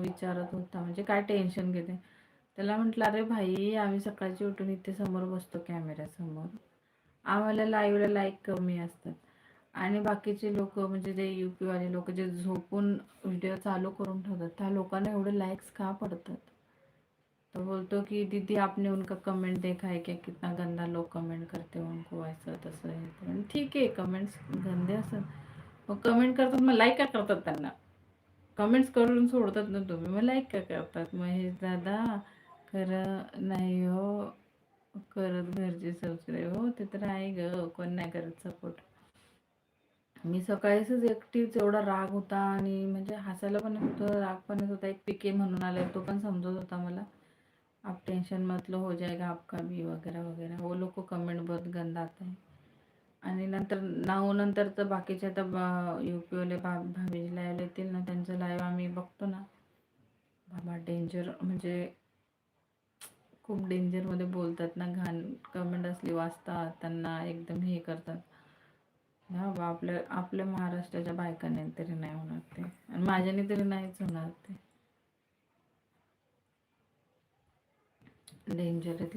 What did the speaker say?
विचारत होता, म्हणजे काय टेन्शन घेते. त्याला म्हटलं, "अरे भाई, आम्ही सकाळची उठून इथे समोर बसतो कॅमेऱ्यासमोर. आम्हाला लाईव्हला लाईक कमी असतात आणि बाकीचे लोकं म्हणजे जे यूपीवाले लोकं जे झोपून व्हिडिओ चालू करून ठेवतात, त्या लोकांना एवढे लाईक्स का पडतात?" तो बोलतो कि दीदी आपने उनका कमेंट देखा है क्या, कितना गंदा लोग कमेंट करते हैं उनको, ऐसा तसं आहे ते. आणि ठीक आहे, कमेंट्स गंदे असतात मग कमेंट करतात, मग लाईक का करतात त्यांना? कमेंट्स करून सोडतात ना तुम्ही, मग लाईक का करतात? महेश दादा खरं नाही हो करत घरचे सबस्क्राईब, हो ते तर आहे ग, कोण नाही करत सपोर्ट. मी सकाळीच एकटीच, एवढा राग होता आणि म्हणजे हसायला पण येत होतं, राग पण येत होता. एक पीके म्हणून आले, तो पण समजत होता मला, आप टेंशन मत लो, हो जाएगा आपका भी वगैरह वगैरह. वो लोग को कमेंट बहुत गंदा आता है. आणि नंतर नंतर तर बाकीचे आता यूपीवाले भाभी लाईव्ह येतील ना, त्यांचं लाईव्ह आम्ही बघतो ना, बाबा डेंजर, म्हणजे खूप डेंजरमध्ये बोलतात ना, घाण कमेंट असली वाचतात, त्यांना एकदम हे करतात. हा बा, आपल्या आपल्या महाराष्ट्राच्या बायकांनी तरी नाही होणार ते, आणि माझ्याने तरी नाहीच होणार ते. डेंजर आहेत